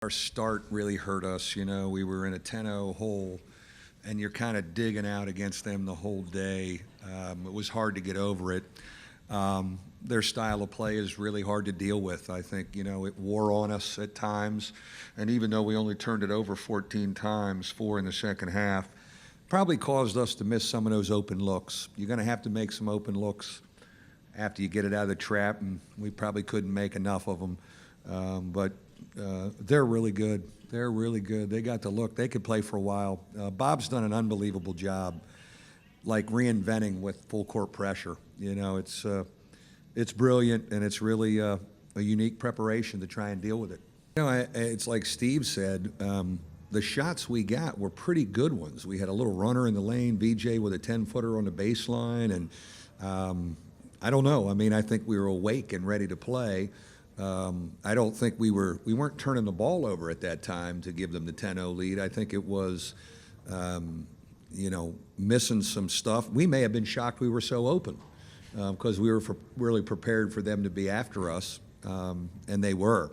Our start really hurt us. We were in a 10-0 hole, and you're kind of digging out against them the whole day. It was hard to get over it. Their style of play is really hard to deal with. I think, it wore on us at times. And even though we only turned it over 14 times, 4 in the second half, probably caused us to miss some of those open looks. You're going to have to make some open looks after you get it out of the trap, and we probably couldn't make enough of them. But they're really good. They're really good. They got the look. They could play for a while. Bob's done an unbelievable job, like reinventing with full court pressure. It's brilliant, and it's really a unique preparation to try and deal with it. It's like Steve said, the shots we got were pretty good ones. We had a little runner in the lane, VJ with a 10-footer on the baseline, and I don't know. I think we were awake and ready to play. I don't think we weren't turning the ball over at that time to give them the 10-0 lead. I think it was, missing some stuff. We may have been shocked we were so open because we were really prepared for them to be after us, and they were.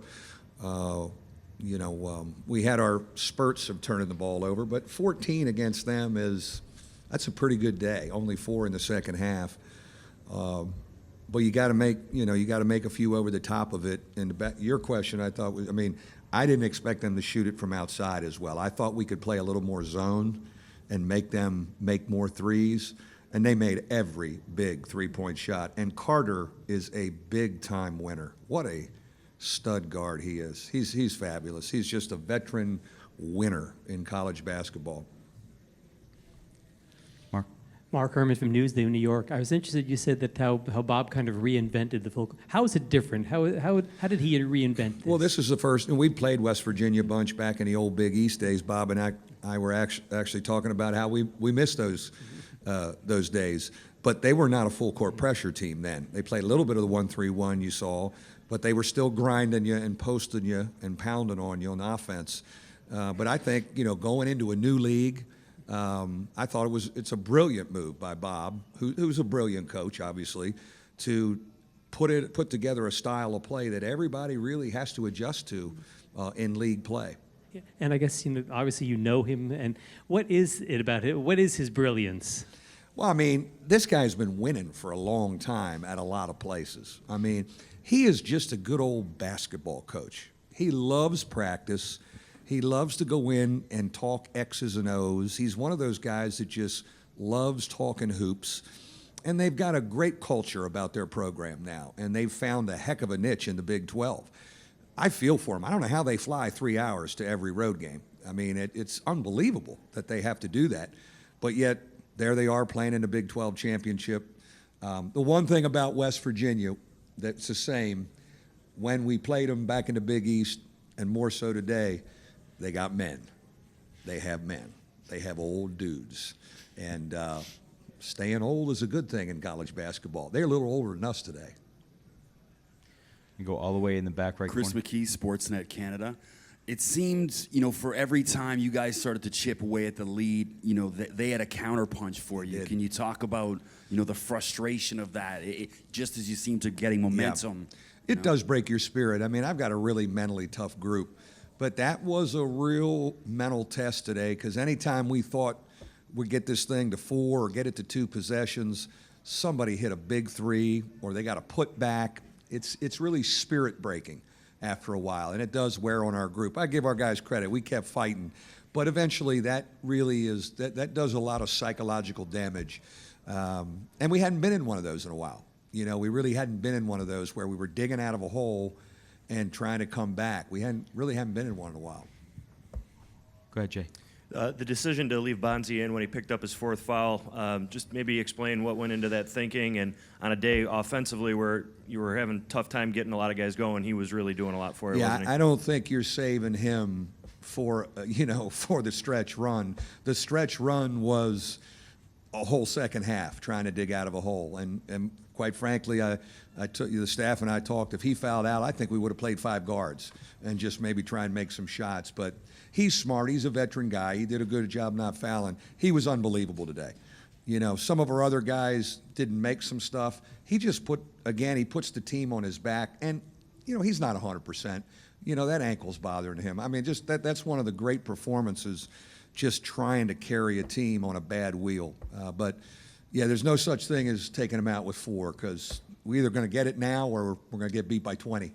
We had our spurts of turning the ball over, but 14 against them that's a pretty good day. Only 4 in the second half. But you got to make a few over the top of it. And your question, I thought was, I didn't expect them to shoot it from outside as well. I thought we could play a little more zone and make them make more threes. And they made every big three-point shot. And Carter is a big-time winner. What a stud guard he is. He's fabulous. He's just a veteran winner in college basketball. Mark Herman from Newsday, New York. I was interested, you said that how Bob kind of reinvented the full. How is it different? How did he reinvent this? Well, this is the first, and we played West Virginia a bunch back in the old Big East days. Bob and I were actually talking about how we missed those days. But they were not a full court pressure team then. They played a little bit of the 1-3-1 you saw, but they were still grinding you and posting you and pounding on you on offense. But I think, going into a new league, I thought it's a brilliant move by Bob, who's a brilliant coach, obviously, to put together a style of play that everybody really has to adjust to in league play. Yeah. And I guess obviously you know him, and what is it about him? What is his brilliance? Well, this guy's been winning for a long time at a lot of places. He is just a good old basketball coach. He loves practice. He loves to go in and talk X's and O's. He's one of those guys that just loves talking hoops. And they've got a great culture about their program now, and they've found a heck of a niche in the Big 12. I feel for them. I don't know how they fly 3 hours to every road game. It's unbelievable that they have to do that. But yet, there they are playing in the Big 12 championship. The one thing about West Virginia that's the same, when we played them back in the Big East, and more so today, they got men. They have men. They have old dudes. And staying old is a good thing in college basketball. They're a little older than us today. You go all the way in the back right Chris corner. McKee, Sportsnet Canada. It seemed, for every time you guys started to chip away at the lead, they had a counterpunch for you. Can you talk about, the frustration of that, just as you seem to getting momentum? Yeah. It does break your spirit. I've got a really mentally tough group. But that was a real mental test today, because anytime we thought we'd get this thing to 4 or get it to 2 possessions, somebody hit a big 3 or they got a put back. It's really spirit breaking after a while, and it does wear on our group. I give our guys credit. We kept fighting. But eventually that really that does a lot of psychological damage. And we hadn't been in one of those in a while. We really hadn't been in one of those where we were digging out of a hole and trying to come back. We hadn't been in one in a while. Go ahead, Jay. The decision to leave Bonzi in when he picked up his 4th foul, just maybe explain what went into that thinking, and on a day offensively where you were having a tough time getting a lot of guys going, he was really doing a lot for you, wasn't he? I don't think you're saving him for the stretch run. The stretch run was a whole second half trying to dig out of a hole, and quite frankly, the staff and I talked. If he fouled out, I think we would have played 5 guards and just maybe try and make some shots. But he's smart. He's a veteran guy. He did a good job not fouling. He was unbelievable today. Some of our other guys didn't make some stuff. He just he puts the team on his back. And, he's not 100%. that ankle's bothering him. I mean, just that's one of the great performances, just trying to carry a team on a bad wheel. But, yeah, there's no such thing as taking them out with 4 because we're either going to get it now or we're going to get beat by 20.